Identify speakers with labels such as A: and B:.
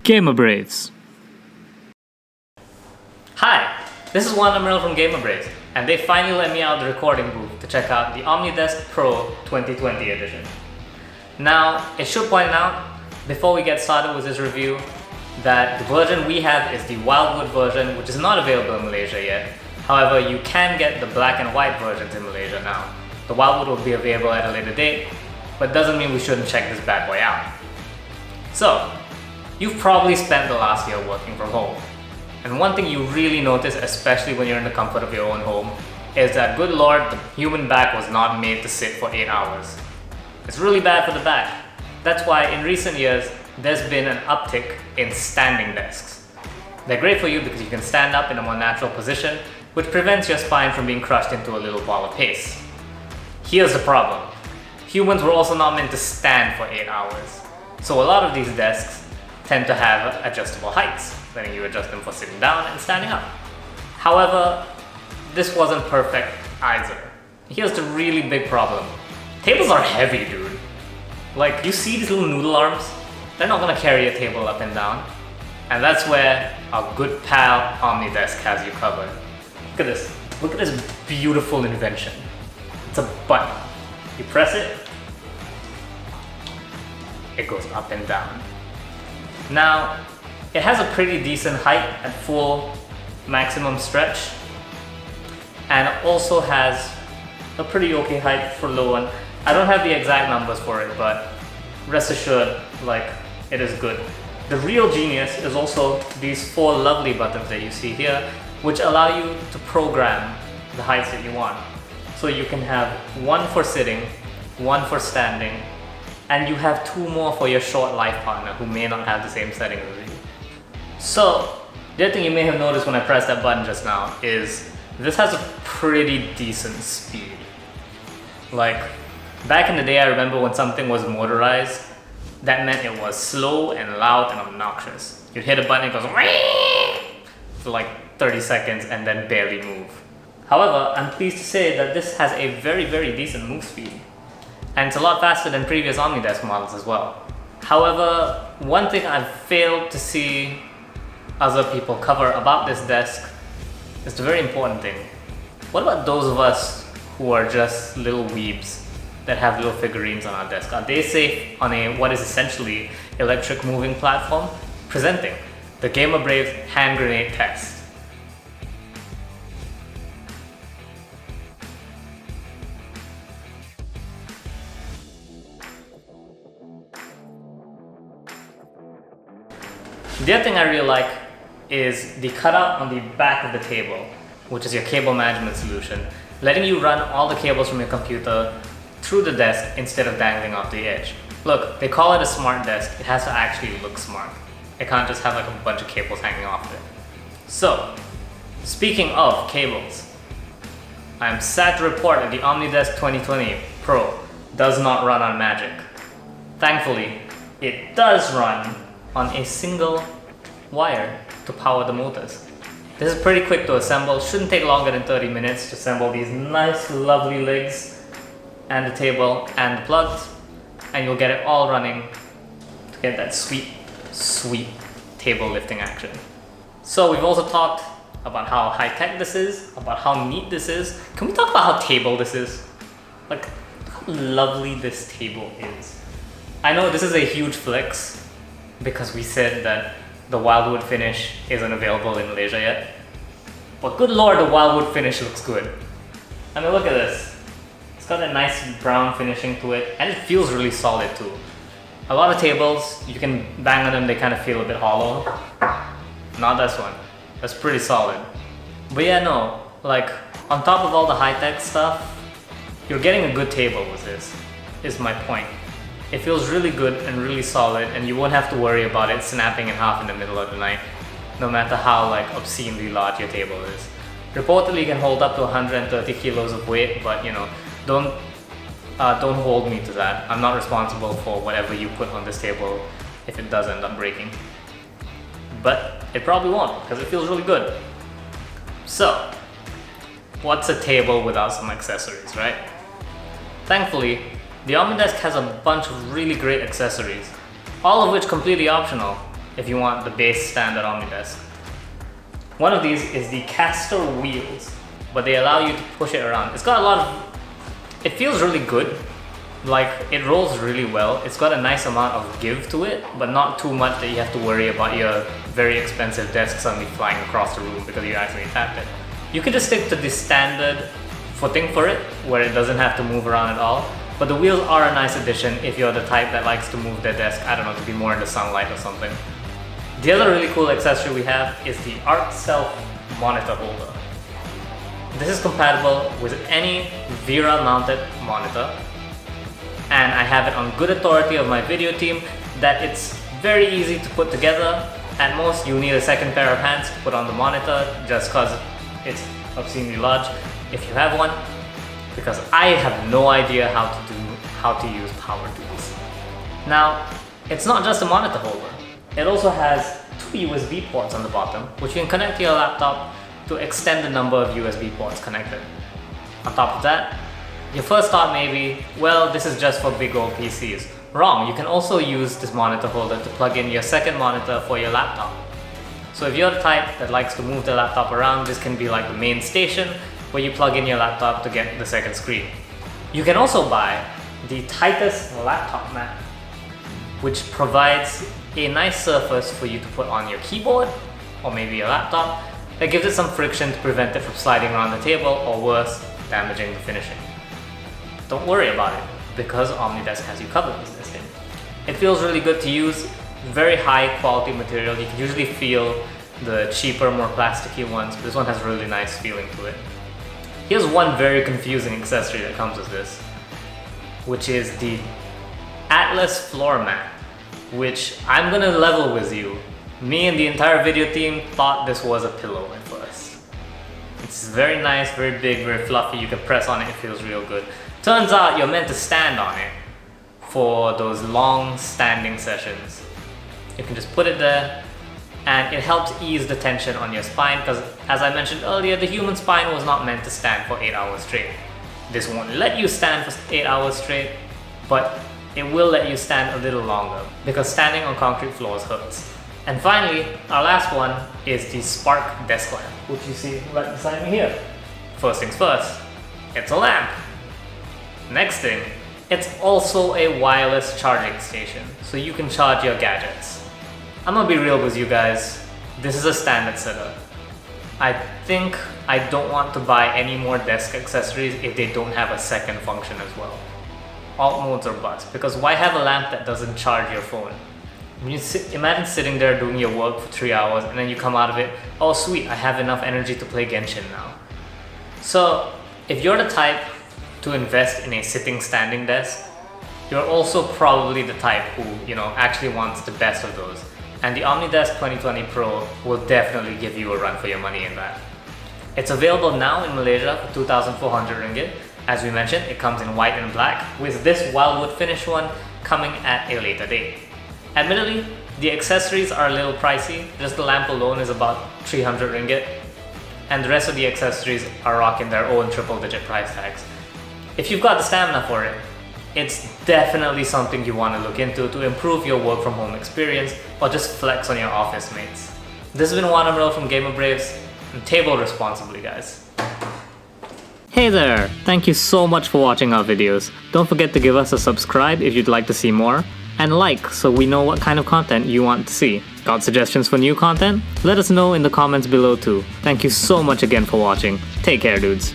A: GamerBraves.
B: Hi, this is Juan Amaral from GamerBraves, and they finally let me out of the recording booth to check out the Omnidesk Pro 2020 edition. Now, it should point out, before we get started with this review, that the version we have is the Wildwood version, which is not available in Malaysia yet. However, you can get the black and white versions in Malaysia now. The Wildwood will be available at a later date, but doesn't mean we shouldn't check this bad boy out. So, you've probably spent the last year working from home. And one thing you really notice, especially when you're in the comfort of your own home, is that, good lord, the human back was not made to sit for 8 hours. It's really bad for the back. That's why in recent years, there's been an uptick in standing desks. They're great for you because you can stand up in a more natural position, which prevents your spine from being crushed into a little ball of paste. Here's the problem. Humans were also not meant to stand for 8 hours. So a lot of these desks tend to have adjustable heights, letting you adjust them for sitting down and standing up. However, this wasn't perfect either. Here's the really big problem. Tables are heavy, dude. Like, you see these little noodle arms? They're not gonna carry a table up and down. And that's where our good pal Omnidesk has you covered. Look at this. Look at this beautiful invention. It's a button. You press it, it goes up and down. Now, it has a pretty decent height at full maximum stretch, and it also has a pretty okay height for low one. I don't have the exact numbers for it, but rest assured, like, it is good. The real genius is also these 4 lovely buttons that you see here, which allow you to program the heights that you want. So you can have one for sitting, one for standing, and you have 2 more for your short life partner who may not have the same settings as you. So, the other thing you may have noticed when I pressed that button just now is this has a pretty decent speed. Like, back in the day, I remember when something was motorized, that meant it was slow and loud and obnoxious. You'd hit a button, it goes for like 30 seconds and then barely move. However, I'm pleased to say that this has a very, very decent move speed. And it's a lot faster than previous Omnidesk models as well. However, one thing I've failed to see other people cover about this desk is the very important thing. What about those of us who are just little weebs that have little figurines on our desk? Are they safe on what is essentially electric moving platform? Presenting the GamerBraves hand grenade test. The other thing I really like is the cutout on the back of the table, which is your cable management solution, letting you run all the cables from your computer through the desk instead of dangling off the edge. Look, they call it a smart desk. It has to actually look smart. It can't just have like a bunch of cables hanging off it. So, speaking of cables, I'm sad to report that the Omnidesk 2020 Pro does not run on Magic. Thankfully, it does run on a single wire to power the motors. This is pretty quick to assemble, shouldn't take longer than 30 minutes to assemble these nice lovely legs and the table and the plugs, and you'll get it all running to get that sweet, sweet table lifting action. So we've also talked about how high-tech this is, about how neat this is. Can we talk about how table this is? Like, how lovely this table is. I know this is a huge flex, because we said that the Wildwood finish isn't available in Malaysia yet. But good lord, the Wildwood finish looks good. I mean, look at this. It's got a nice brown finishing to it, and it feels really solid too. A lot of tables, you can bang on them, they kind of feel a bit hollow. Not this one. That's pretty solid. But yeah, no, like, on top of all the high-tech stuff, you're getting a good table with this, is my point. It feels really good and really solid, and you won't have to worry about it snapping in half in the middle of the night, no matter how like obscenely large your table is. Reportedly, it can hold up to 130 kilos of weight, but you know, don't hold me to that. I'm not responsible for whatever you put on this table if it does end up breaking. But it probably won't, because it feels really good. So, what's a table without some accessories, right? Thankfully, the Omnidesk has a bunch of really great accessories, all of which completely optional, if you want the base standard Omnidesk. One of these is the caster wheels, but they allow you to push it around. It's got a lot of, it feels really good. Like, it rolls really well. It's got a nice amount of give to it, but not too much that you have to worry about your very expensive desk suddenly flying across the room because you accidentally tapped it. You can just stick to the standard footing for it, where it doesn't have to move around at all. But the wheels are a nice addition if you're the type that likes to move their desk, I don't know, to be more in the sunlight or something. The other really cool accessory we have is the Art Self monitor holder. This is compatible with any Vera mounted monitor, and I have it on good authority of my video team that it's very easy to put together. At most, you'll need a second pair of hands to put on the monitor just because it's obscenely large if you have one, because I have no idea how to use power tools. Now, it's not just a monitor holder. It also has 2 USB ports on the bottom, which you can connect to your laptop to extend the number of USB ports connected. On top of that, your first thought may be, well, this is just for big old PCs. Wrong, you can also use this monitor holder to plug in your second monitor for your laptop. So if you're the type that likes to move the laptop around, this can be like the main station where you plug in your laptop to get the second screen. You can also buy the Titus laptop mat, which provides a nice surface for you to put on your keyboard or maybe your laptop that gives it some friction to prevent it from sliding around the table or worse, damaging the finishing. Don't worry about it because Omnidesk has you covered with this thing. It feels really good to use, very high quality material. You can usually feel the cheaper, more plasticky ones, but this one has a really nice feeling to it. Here's one very confusing accessory that comes with this, which is the Atlas floor mat, which I'm gonna level with you. Me and the entire video team thought this was a pillow at first. It's very nice, very big, very fluffy. You can press on it, it feels real good. Turns out you're meant to stand on it for those long standing sessions. You can just put it there, and it helps ease the tension on your spine because, as I mentioned earlier, the human spine was not meant to stand for 8 hours straight. This won't let you stand for 8 hours straight, but it will let you stand a little longer because standing on concrete floors hurts. And finally, our last one is the Spark desk lamp, which you see right beside me here. First things first, it's a lamp. Next thing, it's also a wireless charging station, so you can charge your gadgets. I'm gonna be real with you guys, this is a standard setup. I think I don't want to buy any more desk accessories if they don't have a second function as well. Alt modes are bust, because why have a lamp that doesn't charge your phone? Imagine sitting there doing your work for 3 hours and then you come out of it, oh sweet, I have enough energy to play Genshin now. So if you're the type to invest in a sitting standing desk, you're also probably the type who, actually wants the best of those. And the Omnidesk 2020 Pro will definitely give you a run for your money in that. It's available now in Malaysia for 2,400 ringgit. As we mentioned, it comes in white and black, with this wildwood finish one coming at a later date. Admittedly, the accessories are a little pricey. Just the lamp alone is about 300 ringgit, and the rest of the accessories are rocking their own triple-digit price tags. If you've got the stamina for it, it's definitely something you want to look into to improve your work from home experience or just flex on your office mates. This has been Juan from GamerBraves, and table responsibly, guys. Hey there! Thank you so much for watching our videos. Don't forget to give us a subscribe if you'd like to see more, and like so we know what kind of content you want to see. Got suggestions for new content? Let us know in the comments below too. Thank you so much again for watching. Take care, dudes.